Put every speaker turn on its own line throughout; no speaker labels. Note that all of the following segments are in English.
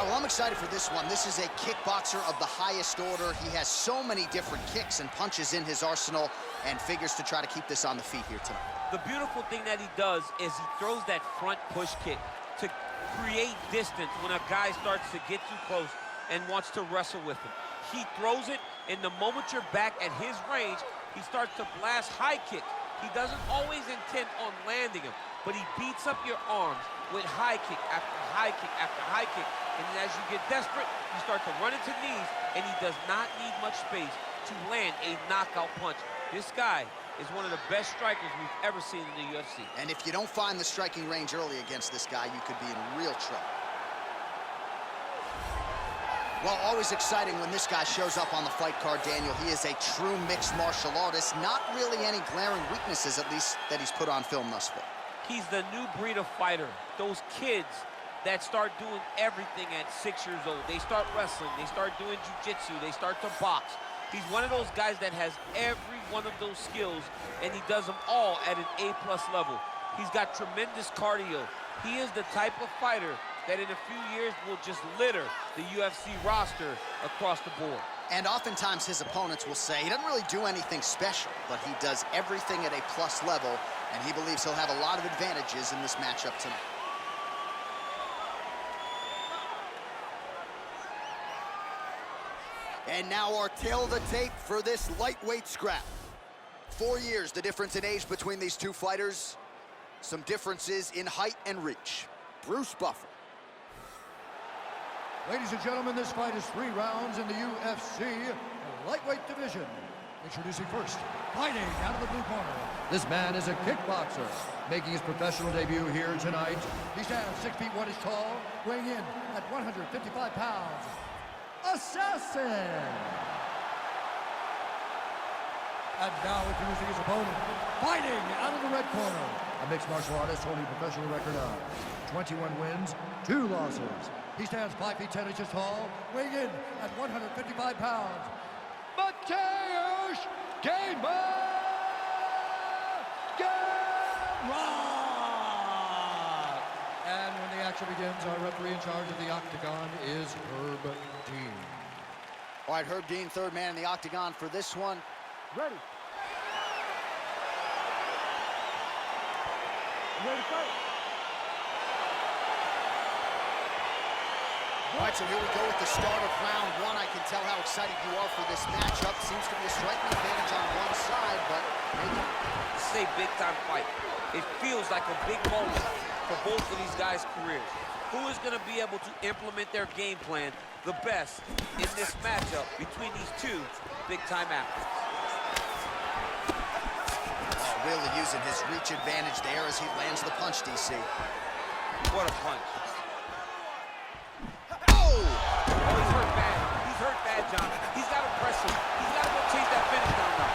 Well, I'm excited for this one. This is a kickboxer of the highest order. He has so many different kicks and punches in his arsenal and figures to try to keep this on the feet here tonight.
The beautiful thing that he does is he throws that front push kick to create distance when a guy starts to get too close and wants to wrestle with him. He throws it, and the moment you're back at his range, he starts to blast high kicks. He doesn't always intend on landing them, but he beats up your arms with high kick after high kick after high kick. And as you get desperate, you start to run into knees, and he does not need much space to land a knockout punch. This guy is one of the best strikers we've ever seen in the UFC.
And if you don't find the striking range early against this guy, you could be in real trouble. Well, always exciting when this guy shows up on the fight card, Daniel. He is a true mixed martial artist. Not really any glaring weaknesses, at least, that he's put on film thus far.
He's the new breed of fighter. Those kids that start doing everything at 6 years old. They start wrestling, they start doing jiu-jitsu, they start to box. He's one of those guys that has every one of those skills, and he does them all at an A+ level. He's got tremendous cardio. He is the type of fighter that in a few years will just litter the UFC roster across the board.
And oftentimes his opponents will say he doesn't really do anything special, but he does everything at a plus level, and he believes he'll have a lot of advantages in this matchup tonight. And now our tail of the tape for this lightweight scrap. 4 years, the difference in age between these two fighters. Some differences in height and reach. Bruce Buffer.
Ladies and gentlemen, this fight is 3 rounds in the UFC lightweight division. Introducing first, fighting out of the blue corner. This man is a kickboxer, making his professional debut here tonight. He stands 6 feet 1 inches tall, weighing in at 155 pounds. Assassin! And now introducing his opponent, fighting out of the red corner. A mixed martial artist holding a professional record of 21 wins, 2 losses. He stands 5 feet 10 inches tall, weighing in at 155 pounds. Mateusz Gamrot! And when the action begins, our referee in charge of the octagon is Herb Dean.
All right, Herb Dean, third man in the octagon for this one.
Ready. Ready to fight.
All right, so here we go with the start of round 1. I can tell how excited you are for this matchup. Seems to be a striking advantage on one side, but maybe.
This is a big-time fight. It feels like a big moment for both of these guys' careers. Who is going to be able to implement their game plan the best in this matchup between these two big-time athletes?
Oh, really using his reach advantage there as he lands the punch, DC.
What a punch.
Oh!
Oh, he's hurt bad. He's hurt bad, John. He's got to press him. He's got to go chase that finish down now.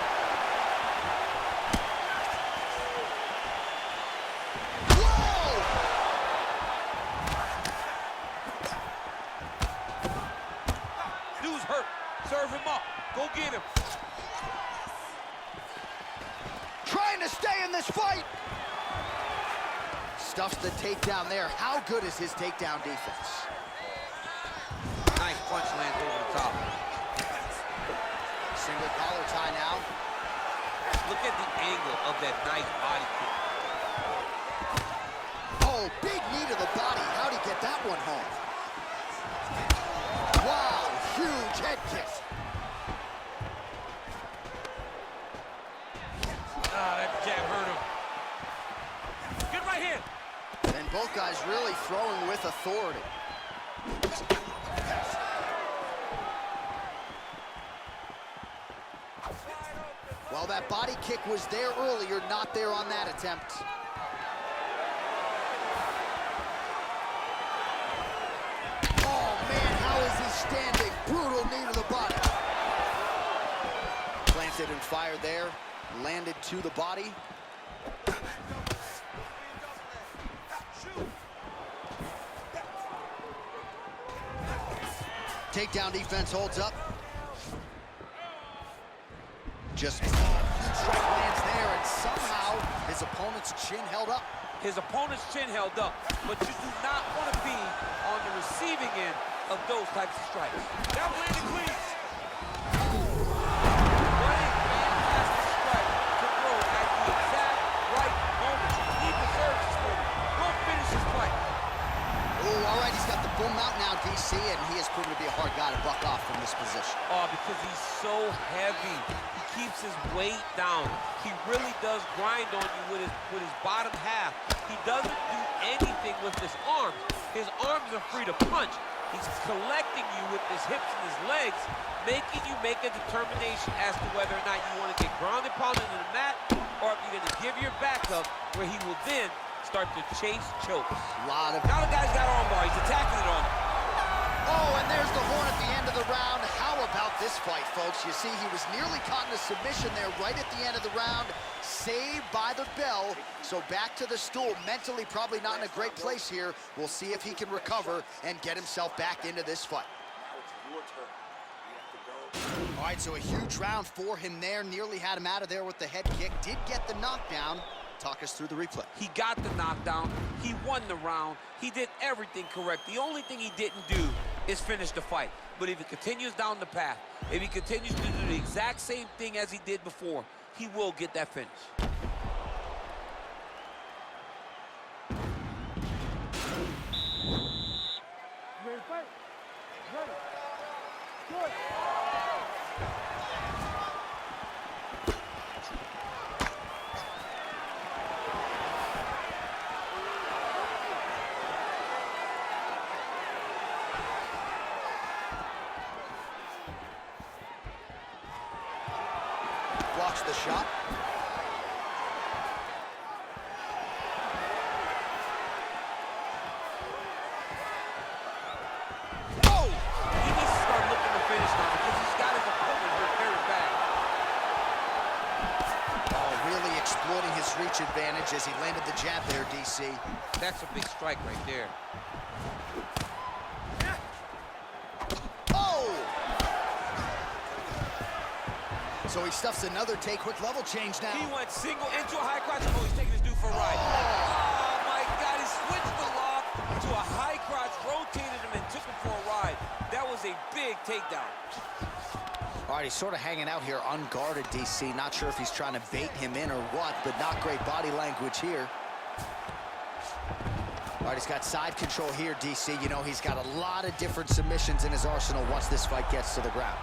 Dude's hurt. Serve him up. Go get him.
Trying to stay in this fight. Stuffs the takedown there. How good is his takedown defense?
Nice punch lands over the top.
Single collar tie now.
Look at the angle of that nice body kick.
Oh, big knee to the body. How'd he get that one home? Wow, huge head kick.
Ah, that jab hurt him. Good right hand.
And both guys really throwing with authority. Well, that body kick was there earlier, not there on that attempt. Oh, man, how is he standing? Brutal knee to the body. Planted and fired there, landed to the body. Takedown defense holds up. Just huge strike lands there, and somehow his opponent's chin held up.
His opponent's chin held up, but you do not want to be on the receiving end of those types of strikes. That landed clean. What a fantastic strike to throw at the exact right moment. He deserves this moment. Go finish his fight.
Oh, all right, he's got the boom out now, DC, and he has proven to be a hard guy to buck off from this position.
Oh, because he's so heavy. He keeps his weight down. He really does grind on you with his bottom half. He doesn't do anything with his arms. His arms are free to punch. He's collecting you with his hips and his legs, making you make a determination as to whether or not you want to get grounded pounded into the mat, or if you're going to give your back up, where he will then start to chase chokes.
Now
the guy's got armbar. He's attacking it on him.
Oh, and there's the horn at the end of the round. How about this fight, folks? You see, he was nearly caught in a submission there right at the end of the round. Saved by the bell. So back to the stool. Mentally probably not in a great place here. We'll see if he can recover and get himself back into this fight. All right, so a huge round for him there. Nearly had him out of there with the head kick. Did get the knockdown. Talk us through the replay.
He got the knockdown. He won the round. He did everything correct. The only thing he didn't do is finish the fight. But if he continues down the path, if he continues to do the exact same thing as he did before, he will get that finish.
Ready to fight? Ready. Good.
Blocks the shot.
Oh! He needs to start looking to finish now because he's got his opponent here very bad.
Oh, really exploiting his reach advantage as he landed the jab there, DC.
That's a big strike right there.
So he stuffs another take. Quick level change now.
He went single into a high crotch. Oh, he's taking his dude for a ride. Oh, my God. He switched the lock to a high crotch, rotated him, and took him for a ride. That was a big takedown.
All right, he's sort of hanging out here unguarded, DC. Not sure if he's trying to bait him in or what, but not great body language here. All right, he's got side control here, DC. You know, he's got a lot of different submissions in his arsenal once this fight gets to the ground.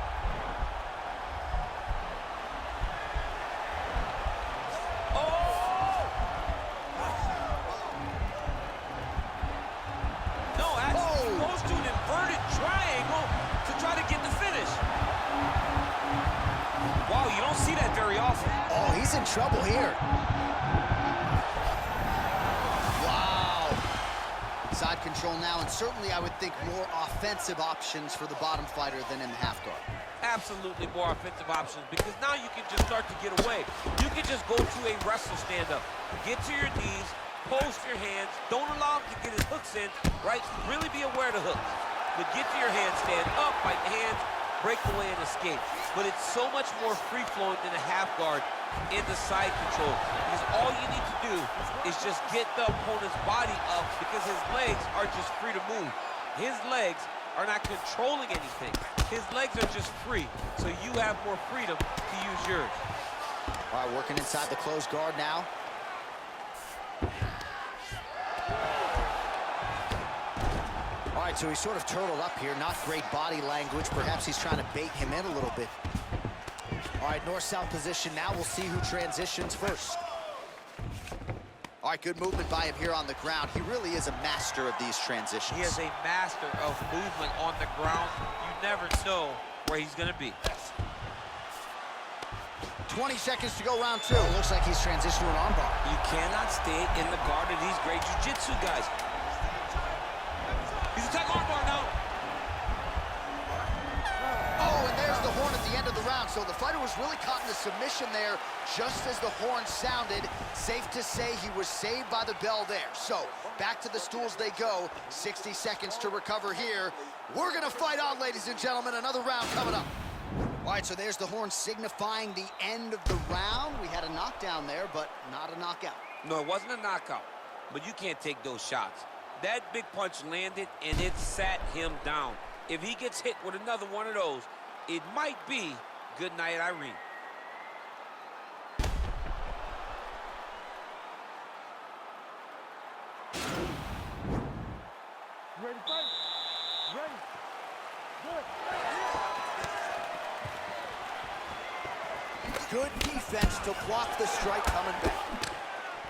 He's in trouble here. Wow. Side control now, and certainly I would think more offensive options for the bottom fighter than in the half guard.
Absolutely more offensive options, because now you can just start to get away. You can just go to a wrestle stand-up. Get to your knees, post your hands, don't allow him to get his hooks in, right? Really be aware of the hooks. But get to your hands, stand up, fight the hands, break away and escape. But it's so much more free-flowing than a half guard in the side control, because all you need to do is just get the opponent's body up, because his legs are just free to move. His legs are not controlling anything. His legs are just free, so you have more freedom to use yours.
All right, working inside the closed guard now. All right, so he's sort of turtled up here. Not great body language. Perhaps he's trying to bait him in a little bit. All right, north-south position now. We'll see who transitions first. All right, good movement by him here on the ground. He really is a master of these transitions.
He is a master of movement on the ground. You never know where he's going to be.
20 seconds to go, round two. Looks like he's transitioned to an armbar.
You cannot stay in the guard of these great jiu-jitsu guys. He's attacking armbar now.
Oh, and there's the horn at the end of the round. So the fighter was really caught in the submission there just as the horn sounded. Safe to say he was saved by the bell there. So back to the stools they go. 60 seconds to recover here. We're going to fight on, ladies and gentlemen. Another round coming up. All right, so there's the horn signifying the end of the round. We had a knockdown there, but not a knockout.
No, it wasn't a knockout, but you can't take those shots. That big punch landed, and it sat him down. If he gets hit with another one of those, it might be good night, Irene.
Ready, fight? Ready. Good.
Good defense to block the strike coming back.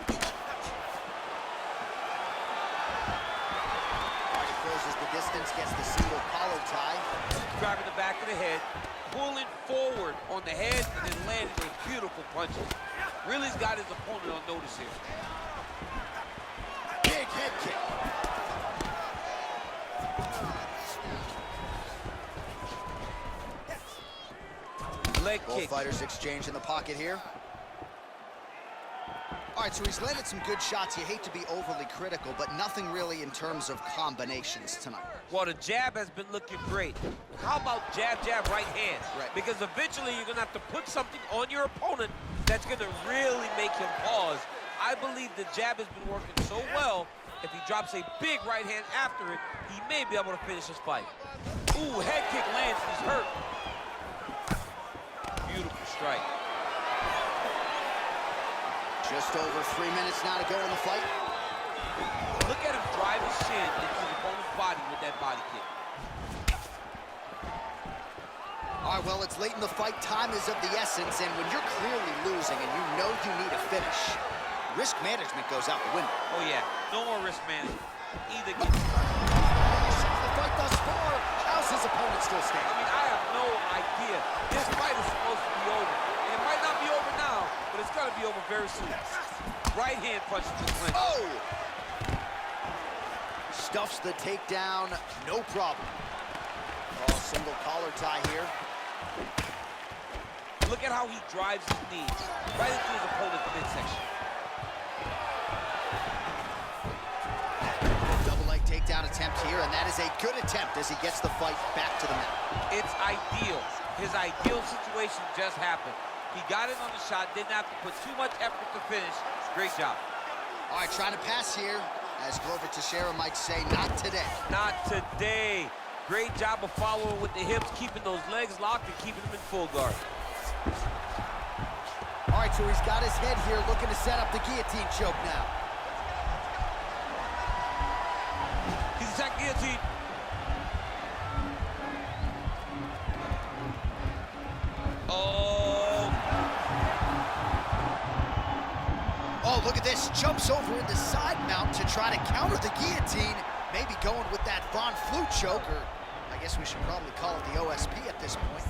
He closes the distance, gets the single collar tie.
Grabbing the back of the head, pulling forward on the head, and then landing a beautiful punches. Really's got his opponent on notice here.
Big head kick.
Leg
Both
kick.
fighters exchange in the pocket here. All right, so he's landed some good shots. You hate to be overly critical, but nothing really in terms of combinations tonight.
Well, the jab has been looking great. How about jab, jab, right hand?
Right.
Because eventually you're going to have to put something on your opponent that's going to really make him pause. I believe the jab has been working so well, if he drops a big right hand after it, he may be able to finish his fight. Ooh, head kick lands, he's hurt. Beautiful strike.
Just over 3 minutes now to go in the fight.
Look at him drive his shin into his opponent's body with that body kick.
All right, well, it's late in the fight. Time is of the essence, and when you're clearly losing and you know you need a finish, risk management goes out the window.
Oh, yeah. No more risk management. Either get...
The fight thus far. How's his opponent still
I
standing?
mean, I have no idea. This fight is supposed to be over. And it might not be over now, but it's going to be over very soon. Right hand punch to the clinch.
Oh! Stuffs the takedown, no problem. Oh, single collar tie here.
Look at how he drives his knees right into his opponent's midsection.
Double leg takedown attempt here, and that is a good attempt as he gets the fight back to the mat.
It's ideal. His ideal situation just happened. He got it on the shot, didn't have to put too much effort to finish. Great job.
All right, trying to pass here. As Glover Teixeira might say, not today.
Not today. Great job of following with the hips, keeping those legs locked and keeping them in full guard.
All right, so he's got his head here, looking to set up the guillotine choke now.
He's attacked guillotine.
Oh, look at this. Jumps over into side mount to try to counter the guillotine. Maybe going with that Von Flue choke, or I guess we should probably call it the OSP at this point.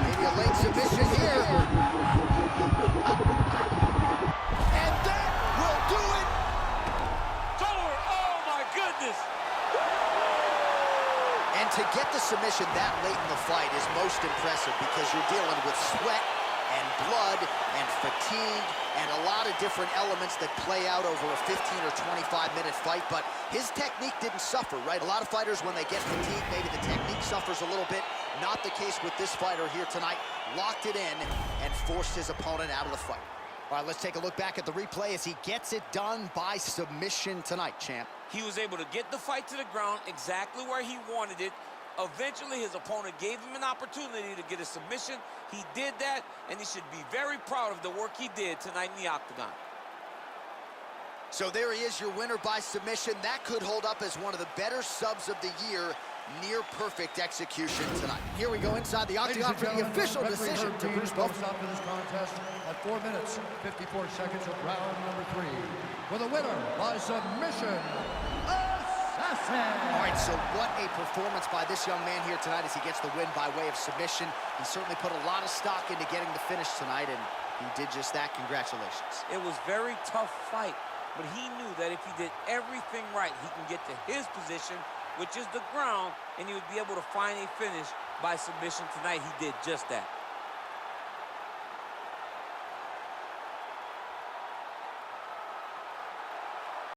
Maybe a late submission here. And that will do it.
It's over. Oh, my goodness.
And to get the submission that late in the fight is most impressive because you're dealing with sweat and blood and fatigue and a lot of different elements that play out over a 15 or 25-minute fight, but his technique didn't suffer, right? A lot of fighters, when they get fatigued, maybe the technique suffers a little bit. Not the case with this fighter here tonight. Locked it in and forced his opponent out of the fight. All right, let's take a look back at the replay as he gets it done by submission tonight, champ.
He was able to get the fight to the ground exactly where he wanted it. Eventually, his opponent gave him an opportunity to get a submission. He did that, and he should be very proud of the work he did tonight in the octagon.
So there he is, your winner by submission. That could hold up as one of the better subs of the year. Near perfect execution tonight. Here we go inside the octagon for the official decision to Bruce Buffer.
Stop to this contest at 4 minutes, 54 seconds of round number 3. For the winner by submission, Assassin.
All right, so what a performance by this young man here tonight as he gets the win by way of submission. He certainly put a lot of stock into getting the finish tonight, and he did just that. Congratulations.
It was a very tough fight, but he knew that if he did everything right, he can get to his position, which is the ground, and he would be able to find a finish by submission tonight. He did just that.